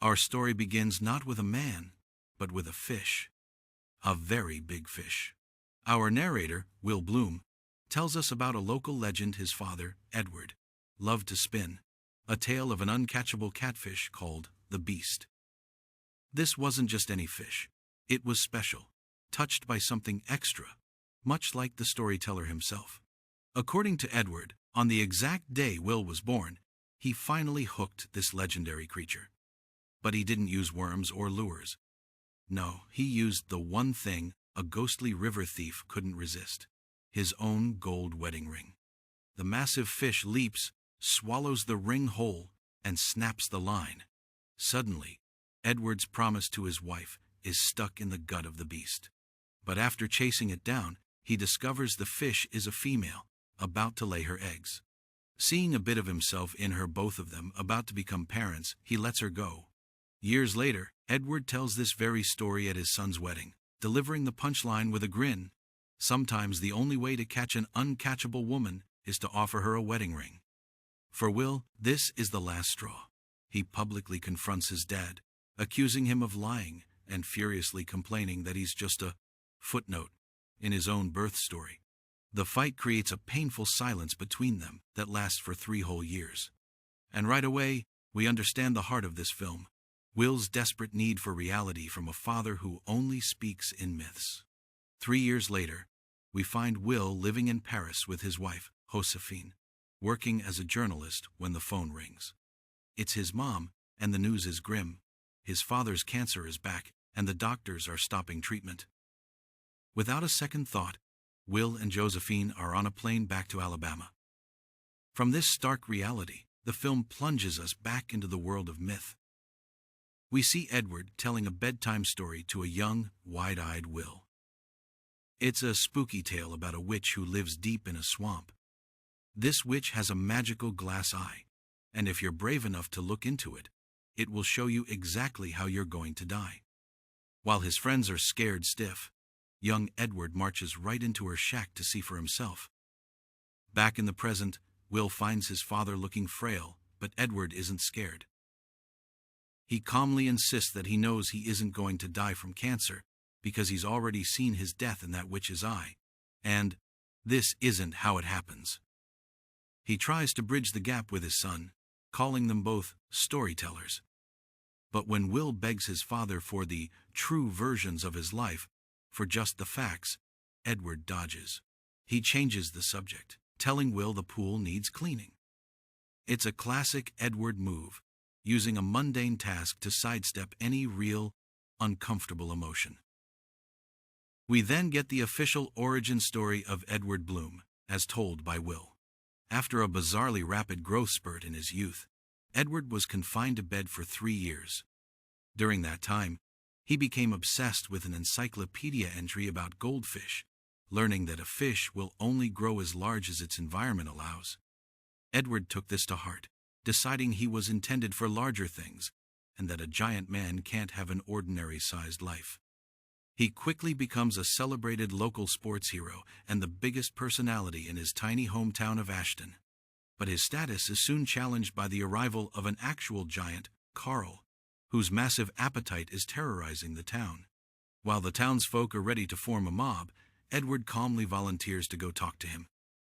Our story begins not with a man, but with a fish. A very big fish. Our narrator, Will Bloom, tells us about a local legend his father, Edward, loved to spin, a tale of an uncatchable catfish called the Beast. This wasn't just any fish. It was special, touched by something extra, much like the storyteller himself. According to Edward, on the exact day Will was born, he finally hooked this legendary creature. But he didn't use worms or lures. No, he used the one thing a ghostly river thief couldn't resist: his own gold wedding ring. The massive fish leaps, swallows the ring whole, and snaps the line. Suddenly, Edward's promise to his wife is stuck in the gut of the beast. But after chasing it down, he discovers the fish is a female, about to lay her eggs. Seeing a bit of himself in her, both of them about to become parents, he lets her go. Years later, Edward tells this very story at his son's wedding, delivering the punchline with a grin. Sometimes the only way to catch an uncatchable woman is to offer her a wedding ring. For Will, this is the last straw. He publicly confronts his dad, accusing him of lying and furiously complaining that he's just a footnote in his own birth story. The fight creates a painful silence between them that lasts for 3 whole years. And right away, we understand the heart of this film: Will's desperate need for reality from a father who only speaks in myths. 3 years later, we find Will living in Paris with his wife, Josephine, working as a journalist when the phone rings. It's his mom, and the news is grim. His father's cancer is back, and the doctors are stopping treatment. Without a second thought, Will and Josephine are on a plane back to Alabama. From this stark reality, the film plunges us back into the world of myth. We see Edward telling a bedtime story to a young, wide-eyed Will. It's a spooky tale about a witch who lives deep in a swamp. This witch has a magical glass eye, and if you're brave enough to look into it, it will show you exactly how you're going to die. While his friends are scared stiff, young Edward marches right into her shack to see for himself. Back in the present, Will finds his father looking frail, but Edward isn't scared. He calmly insists that he knows he isn't going to die from cancer, because he's already seen his death in that witch's eye. And this isn't how it happens. He tries to bridge the gap with his son, calling them both storytellers. But when Will begs his father for the true versions of his life, for just the facts, Edward dodges. He changes the subject, telling Will the pool needs cleaning. It's a classic Edward move, using a mundane task to sidestep any real, uncomfortable emotion. We then get the official origin story of Edward Bloom, as told by Will. After a bizarrely rapid growth spurt in his youth, Edward was confined to bed for 3 years. During that time, he became obsessed with an encyclopedia entry about goldfish, learning that a fish will only grow as large as its environment allows. Edward took this to heart, deciding he was intended for larger things, and that a giant man can't have an ordinary-sized life. He quickly becomes a celebrated local sports hero and the biggest personality in his tiny hometown of Ashton. But his status is soon challenged by the arrival of an actual giant, Carl, whose massive appetite is terrorizing the town. While the townsfolk are ready to form a mob, Edward calmly volunteers to go talk to him.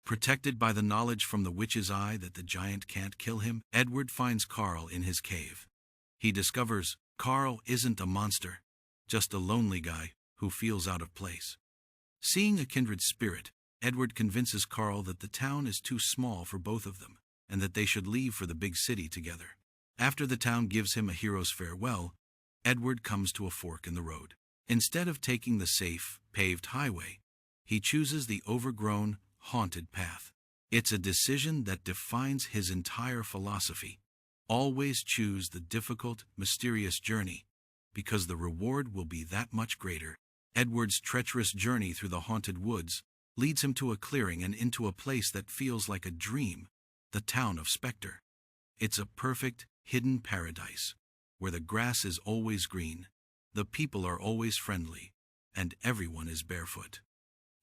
Protected by the knowledge from the witch's eye that the giant can't kill him, Edward finds Carl in his cave. He discovers Carl isn't a monster, just a lonely guy who feels out of place. Seeing a kindred spirit, Edward convinces Carl that the town is too small for both of them, and that they should leave for the big city together. After the town gives him a hero's farewell, Edward comes to a fork in the road. Instead of taking the safe, paved highway, he chooses the overgrown, haunted path. It's a decision that defines his entire philosophy. Always choose the difficult, mysterious journey, because the reward will be that much greater. Edward's treacherous journey through the haunted woods leads him to a clearing and into a place that feels like a dream, the town of Spectre. It's a perfect, hidden paradise, where the grass is always green, the people are always friendly, and everyone is barefoot.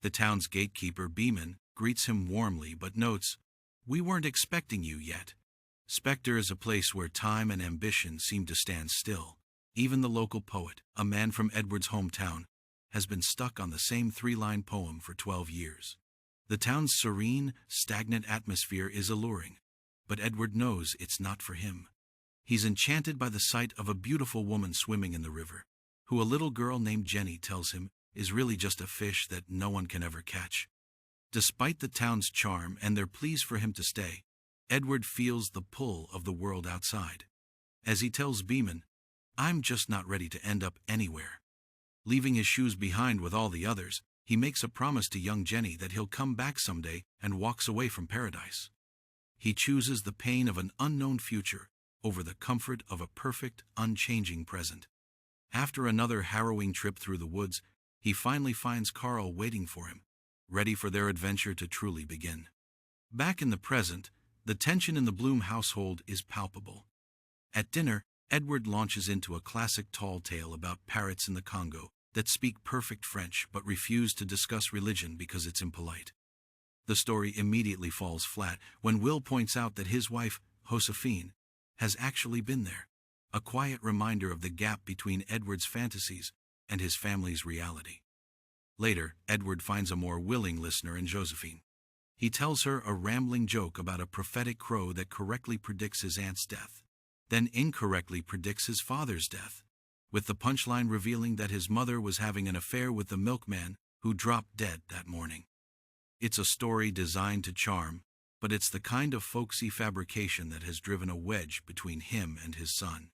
The town's gatekeeper, Beeman, greets him warmly but notes, "We weren't expecting you yet." Spectre is a place where time and ambition seem to stand still. Even the local poet, a man from Edward's hometown, has been stuck on the same three-line poem for 12 years. The town's serene, stagnant atmosphere is alluring, but Edward knows it's not for him. He's enchanted by the sight of a beautiful woman swimming in the river, who a little girl named Jenny tells him is really just a fish that no one can ever catch. Despite the town's charm and their pleas for him to stay, Edward feels the pull of the world outside. As he tells Beeman, "I'm just not ready to end up anywhere." Leaving his shoes behind with all the others, he makes a promise to young Jenny that he'll come back someday and walks away from paradise. He chooses the pain of an unknown future over the comfort of a perfect, unchanging present. After another harrowing trip through the woods, he finally finds Carl waiting for him, ready for their adventure to truly begin. Back in the present, the tension in the Bloom household is palpable. At dinner, Edward launches into a classic tall tale about parrots in the Congo that speak perfect French but refuse to discuss religion because it's impolite. The story immediately falls flat when Will points out that his wife, Josephine, has actually been there, a quiet reminder of the gap between Edward's fantasies and his family's reality. Later, Edward finds a more willing listener in Josephine. He tells her a rambling joke about a prophetic crow that correctly predicts his aunt's death, then incorrectly predicts his father's death, with the punchline revealing that his mother was having an affair with the milkman who dropped dead that morning. It's a story designed to charm, but it's the kind of folksy fabrication that has driven a wedge between him and his son.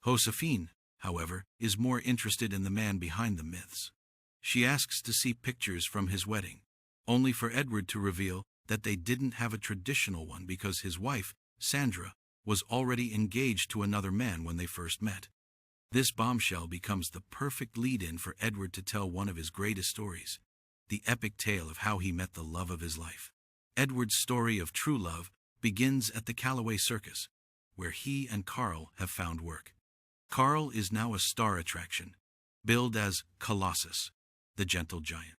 Josephine, however, is more interested in the man behind the myths. She asks to see pictures from his wedding, only for Edward to reveal that they didn't have a traditional one because his wife, Sandra, was already engaged to another man when they first met. This bombshell becomes the perfect lead-in for Edward to tell one of his greatest stories, the epic tale of how he met the love of his life. Edward's story of true love begins at the Callaway Circus, where he and Carl have found work. Carl is now a star attraction, billed as Colossus, the gentle giant.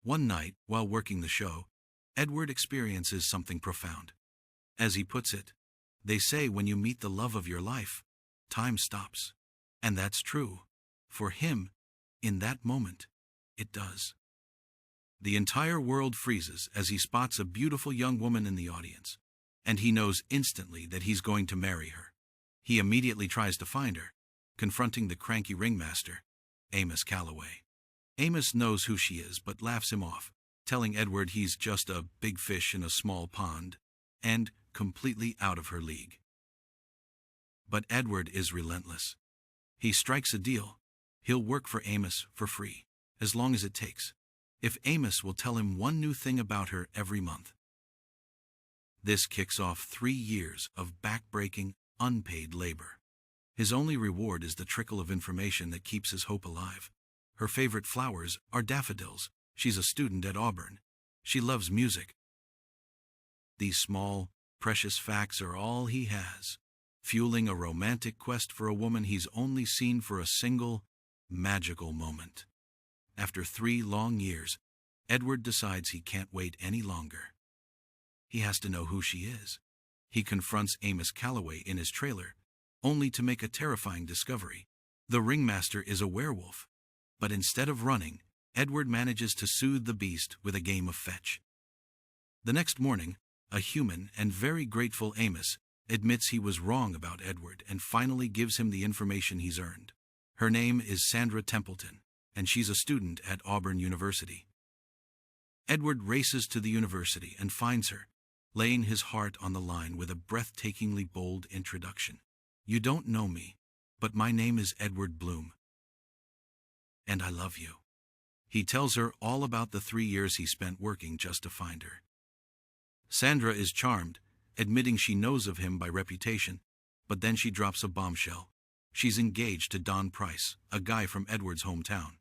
One night, while working the show, Edward experiences something profound. As he puts it, "They say when you meet the love of your life, time stops." And that's true. For him, in that moment, it does. The entire world freezes as he spots a beautiful young woman in the audience, and he knows instantly that he's going to marry her. He immediately tries to find her, confronting the cranky ringmaster, Amos Calloway. Amos knows who she is but laughs him off, telling Edward he's just a big fish in a small pond, and completely out of her league. But Edward is relentless. He strikes a deal. He'll work for Amos for free, as long as it takes, if Amos will tell him one new thing about her every month. This kicks off 3 years of back-breaking, unpaid labor. His only reward is the trickle of information that keeps his hope alive. Her favorite flowers are daffodils. She's a student at Auburn. She loves music. These small, precious facts are all he has, fueling a romantic quest for a woman he's only seen for a single, magical moment. After 3 long years, Edward decides he can't wait any longer. He has to know who she is. He confronts Amos Calloway in his trailer, only to make a terrifying discovery. The ringmaster is a werewolf. But instead of running, Edward manages to soothe the beast with a game of fetch. The next morning, a human and very grateful Amos admits he was wrong about Edward and finally gives him the information he's earned. Her name is Sandra Templeton, and she's a student at Auburn University. Edward races to the university and finds her, laying his heart on the line with a breathtakingly bold introduction. "You don't know me, but my name is Edward Bloom. And I love you." He tells her all about the 3 years he spent working just to find her. Sandra is charmed, admitting she knows of him by reputation, but then she drops a bombshell. She's engaged to Don Price, a guy from Edward's hometown.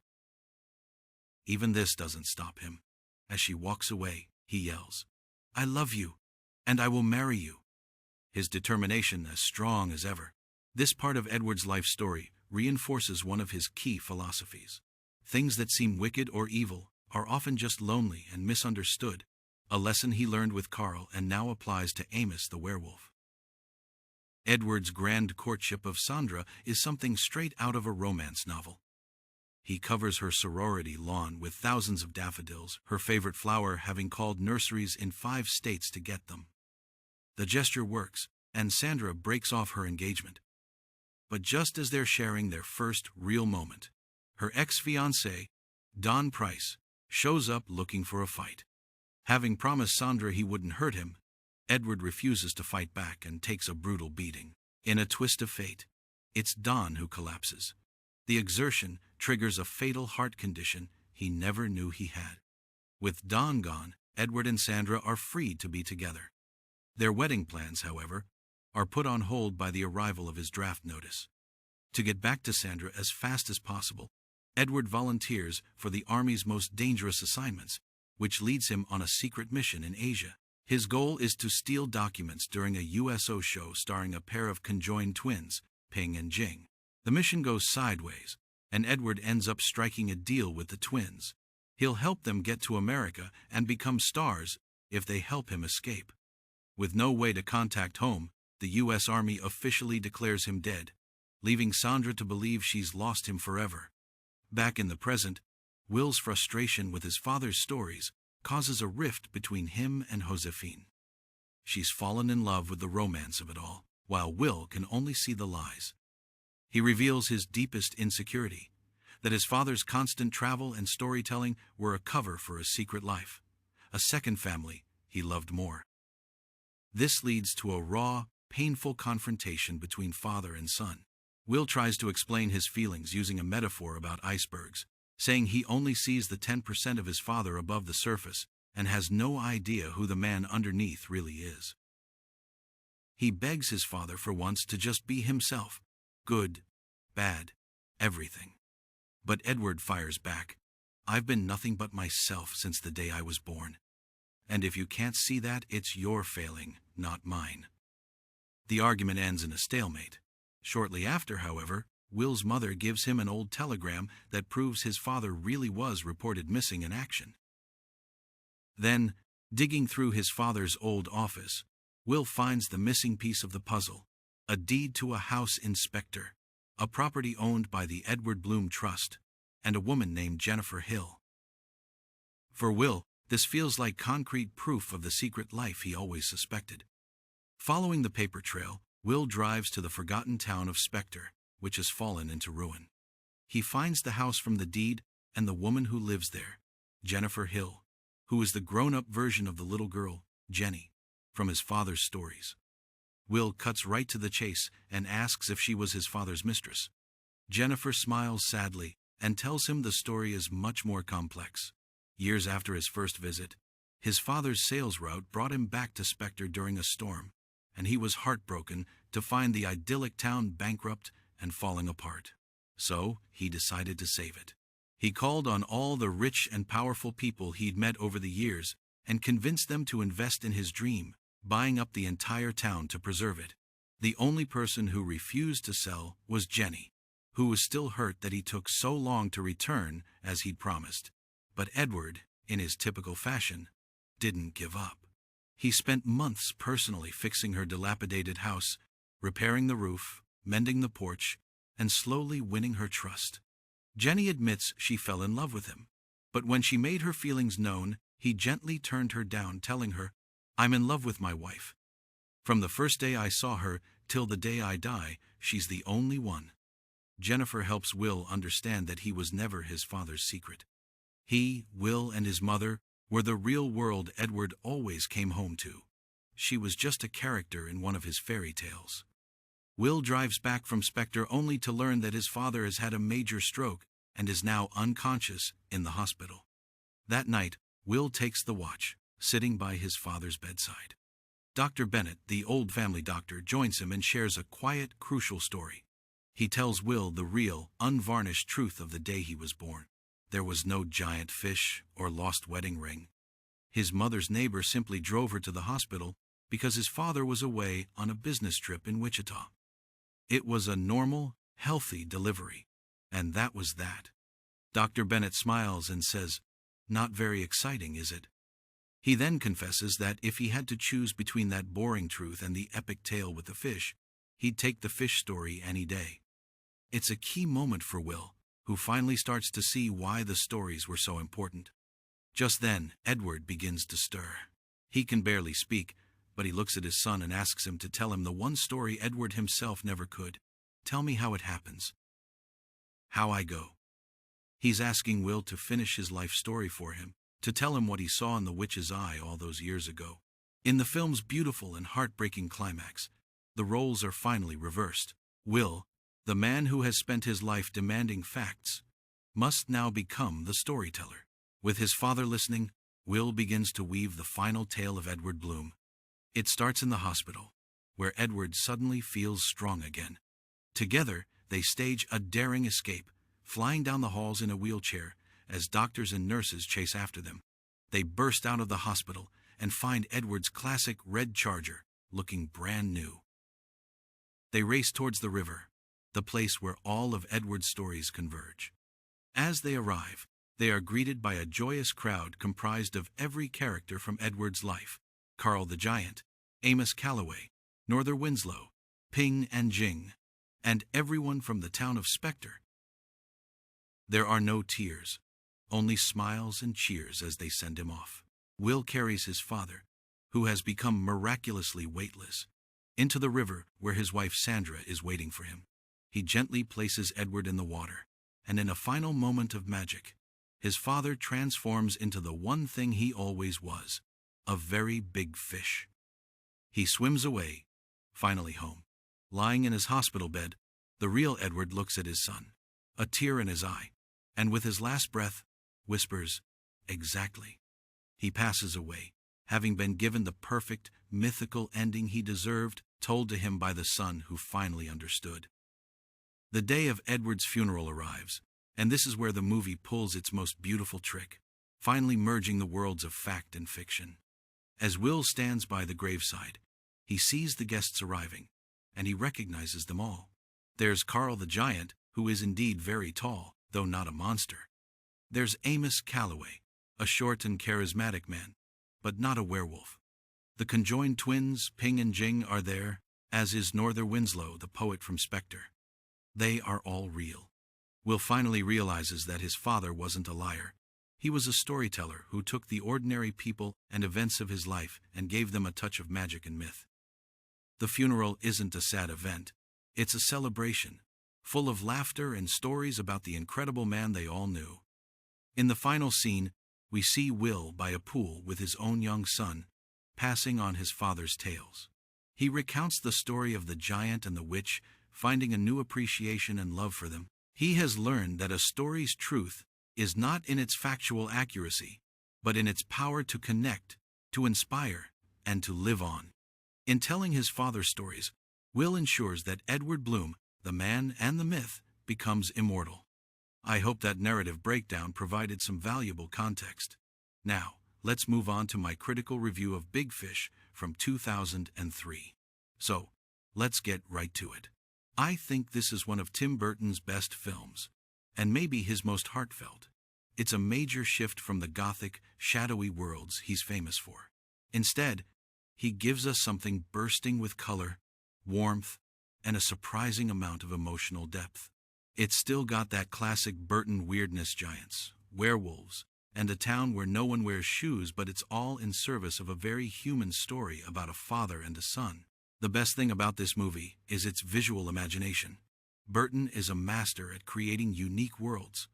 Even this doesn't stop him. As she walks away, he yells, "I love you, and I will marry you." His determination as strong as ever. This part of Edward's life story reinforces one of his key philosophies. Things that seem wicked or evil are often just lonely and misunderstood, a lesson he learned with Carl and now applies to Amos the werewolf. Edward's grand courtship of Sandra is something straight out of a romance novel. He covers her sorority lawn with thousands of daffodils, her favorite flower, having called nurseries in 5 states to get them. The gesture works, and Sandra breaks off her engagement. But just as they're sharing their first real moment, her ex-fiancé, Don Price, shows up looking for a fight. Having promised Sandra he wouldn't hurt him, Edward refuses to fight back and takes a brutal beating. In a twist of fate, it's Don who collapses. The exertion triggers a fatal heart condition he never knew he had. With Don gone, Edward and Sandra are free to be together. Their wedding plans, however, are put on hold by the arrival of his draft notice. To get back to Sandra as fast as possible, Edward volunteers for the Army's most dangerous assignments, which leads him on a secret mission in Asia. His goal is to steal documents during a USO show starring a pair of conjoined twins, Ping and Jing. The mission goes sideways, and Edward ends up striking a deal with the twins. He'll help them get to America and become stars if they help him escape. With no way to contact home, the U.S. Army officially declares him dead, leaving Sandra to believe she's lost him forever. Back in the present, Will's frustration with his father's stories causes a rift between him and Josephine. She's fallen in love with the romance of it all, while Will can only see the lies. He reveals his deepest insecurity, that his father's constant travel and storytelling were a cover for his secret life, a second family he loved more. This leads to a raw, painful confrontation between father and son. Will tries to explain his feelings using a metaphor about icebergs, saying he only sees the 10% of his father above the surface and has no idea who the man underneath really is. He begs his father for once to just be himself, good, bad, everything. But Edward fires back, "I've been nothing but myself since the day I was born. And if you can't see that, it's your failing, not mine." The argument ends in a stalemate. Shortly after, however, Will's mother gives him an old telegram that proves his father really was reported missing in action. Then, digging through his father's old office, Will finds the missing piece of the puzzle, a deed to a house inspector, a property owned by the Edward Bloom Trust, and a woman named Jennifer Hill. For Will, this feels like concrete proof of the secret life he always suspected. Following the paper trail, Will drives to the forgotten town of Spectre, which has fallen into ruin. He finds the house from the deed and the woman who lives there, Jennifer Hill, who is the grown-up version of the little girl, Jenny, from his father's stories. Will cuts right to the chase and asks if she was his father's mistress. Jennifer smiles sadly and tells him the story is much more complex. Years after his first visit, his father's sales route brought him back to Spectre during a storm, and he was heartbroken to find the idyllic town bankrupt and falling apart. So, he decided to save it. He called on all the rich and powerful people he'd met over the years and convinced them to invest in his dream, buying up the entire town to preserve it. The only person who refused to sell was Jenny, who was still hurt that he took so long to return as he'd promised. But Edward, in his typical fashion, didn't give up. He spent months personally fixing her dilapidated house, repairing the roof, mending the porch, and slowly winning her trust. Jenny admits she fell in love with him, but when she made her feelings known, he gently turned her down, telling her, "I'm in love with my wife. From the first day I saw her till the day I die, she's the only one." Jennifer helps Will understand that he was never his father's secret. He, Will, and his mother were the real world Edward always came home to. She was just a character in one of his fairy tales. Will drives back from Spectre only to learn that his father has had a major stroke and is now unconscious in the hospital. That night, Will takes the watch, sitting by his father's bedside. Dr. Bennett, the old family doctor, joins him and shares a quiet, crucial story. He tells Will the real, unvarnished truth of the day he was born. There was no giant fish or lost wedding ring. His mother's neighbor simply drove her to the hospital because his father was away on a business trip in Wichita. It was a normal, healthy delivery, and that was that. Dr. Bennett smiles and says, "Not very exciting, is it?" He then confesses that if he had to choose between that boring truth and the epic tale with the fish, he'd take the fish story any day. It's a key moment for Will, who finally starts to see why the stories were so important. Just then, Edward begins to stir. He can barely speak, but he looks at his son and asks him to tell him the one story Edward himself never could. Tell me how it happens. How I go. He's asking Will to finish his life story for him, to tell him what he saw in the witch's eye all those years ago. In the film's beautiful and heartbreaking climax, the roles are finally reversed. Will, the man who has spent his life demanding facts, must now become the storyteller. With his father listening, Will begins to weave the final tale of Edward Bloom. It starts in the hospital, where Edward suddenly feels strong again. Together, they stage a daring escape, flying down the halls in a wheelchair as doctors and nurses chase after them. They burst out of the hospital and find Edward's classic red Charger, looking brand new. They race towards the river, the place where all of Edward's stories converge. As they arrive, they are greeted by a joyous crowd comprised of every character from Edward's life: Carl the Giant, Amos Calloway, Norther Winslow, Ping and Jing, and everyone from the town of Spectre. There are no tears, only smiles and cheers as they send him off. Will carries his father, who has become miraculously weightless, into the river where his wife Sandra is waiting for him. He gently places Edward in the water, and in a final moment of magic, his father transforms into the one thing he always was: a very big fish. He swims away, finally home. Lying in his hospital bed, the real Edward looks at his son, a tear in his eye, and with his last breath, whispers, "Exactly." He passes away, having been given the perfect, mythical ending he deserved, told to him by the son who finally understood. The day of Edward's funeral arrives, and this is where the movie pulls its most beautiful trick, finally merging the worlds of fact and fiction. As Will stands by the graveside, he sees the guests arriving, and he recognizes them all. There's Carl the Giant, who is indeed very tall, though not a monster. There's Amos Calloway, a short and charismatic man, but not a werewolf. The conjoined twins, Ping and Jing, are there, as is Norther Winslow, the poet from Spectre. They are all real. Will finally realizes that his father wasn't a liar. He was a storyteller who took the ordinary people and events of his life and gave them a touch of magic and myth. The funeral isn't a sad event. It's a celebration, full of laughter and stories about the incredible man they all knew. In the final scene, we see Will by a pool with his own young son, passing on his father's tales. He recounts the story of the giant and the witch, finding a new appreciation and love for them. He has learned that a story's truth is not in its factual accuracy, but in its power to connect, to inspire, and to live on. In telling his father's stories, Will ensures that Edward Bloom, the man and the myth, becomes immortal. I hope that narrative breakdown provided some valuable context. Now, let's move on to my critical review of Big Fish from 2003. So, let's get right to it. I think this is one of Tim Burton's best films, and maybe his most heartfelt. It's a major shift from the gothic, shadowy worlds he's famous for. Instead, he gives us something bursting with color, warmth, and a surprising amount of emotional depth. It's still got that classic Burton weirdness: giants, werewolves, and a town where no one wears shoes, but it's all in service of a very human story about a father and a son. The best thing about this movie is its visual imagination. Burton is a master at creating unique worlds,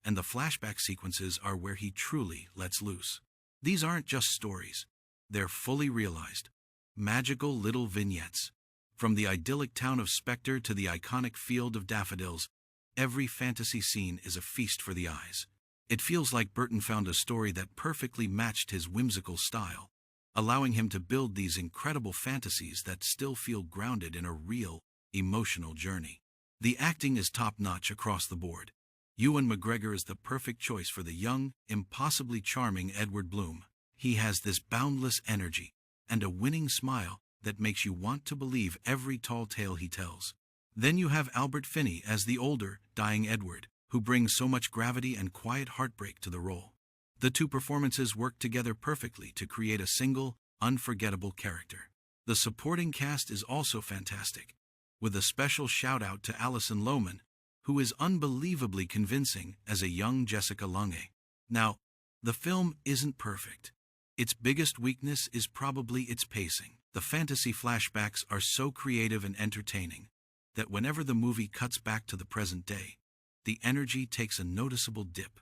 and the flashback sequences are where he truly lets loose. These aren't just stories. They're fully realized, magical little vignettes. From the idyllic town of Spectre to the iconic field of daffodils, every fantasy scene is a feast for the eyes. It feels like Burton found a story that perfectly matched his whimsical style, allowing him to build these incredible fantasies that still feel grounded in a real, emotional journey. The acting is top-notch across the board. Ewan McGregor is the perfect choice for the young, impossibly charming Edward Bloom. He has this boundless energy and a winning smile that makes you want to believe every tall tale he tells. Then you have Albert Finney as the older, dying Edward, who brings so much gravity and quiet heartbreak to the role. The two performances work together perfectly to create a single, unforgettable character. The supporting cast is also fantastic, with a special shout-out to Alison Lohman, who is unbelievably convincing as a young Jessica Lange. Now, the film isn't perfect. Its biggest weakness is probably its pacing. The fantasy flashbacks are so creative and entertaining that whenever the movie cuts back to the present day, the energy takes a noticeable dip.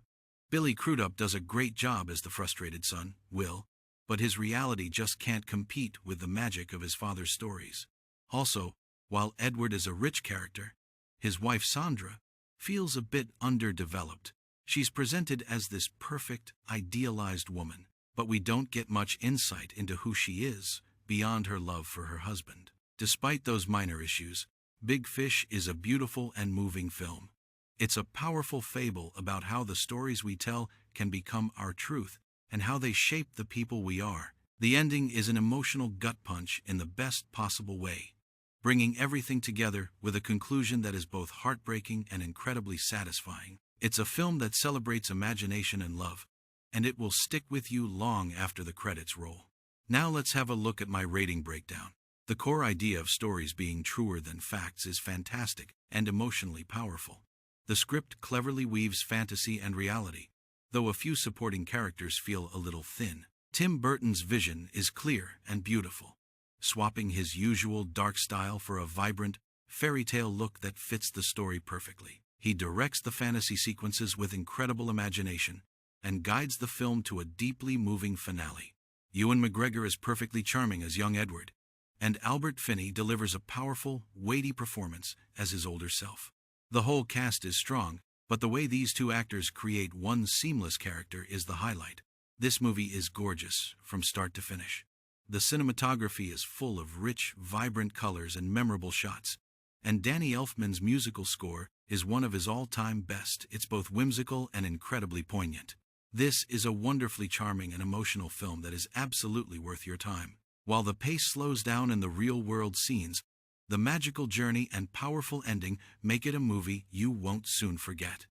Billy Crudup does a great job as the frustrated son, Will, but his reality just can't compete with the magic of his father's stories. Also, while Edward is a rich character, his wife Sandra feels a bit underdeveloped. She's presented as this perfect, idealized woman, but we don't get much insight into who she is beyond her love for her husband. Despite those minor issues, Big Fish is a beautiful and moving film. It's a powerful fable about how the stories we tell can become our truth and how they shape the people we are. The ending is an emotional gut punch in the best possible way, bringing everything together with a conclusion that is both heartbreaking and incredibly satisfying. It's a film that celebrates imagination and love, and it will stick with you long after the credits roll. Now let's have a look at my rating breakdown. The core idea of stories being truer than facts is fantastic and emotionally powerful. The script cleverly weaves fantasy and reality, though a few supporting characters feel a little thin. Tim Burton's vision is clear and beautiful, swapping his usual dark style for a vibrant, fairy tale look that fits the story perfectly. He directs the fantasy sequences with incredible imagination and guides the film to a deeply moving finale. Ewan McGregor is perfectly charming as young Edward, and Albert Finney delivers a powerful, weighty performance as his older self. The whole cast is strong, but the way these two actors create one seamless character is the highlight. This movie is gorgeous from start to finish. The cinematography is full of rich, vibrant colors and memorable shots, and Danny Elfman's musical score is one of his all-time best. It's both whimsical and incredibly poignant. This is a wonderfully charming and emotional film that is absolutely worth your time. While the pace slows down in the real-world scenes, the magical journey and powerful ending make it a movie you won't soon forget.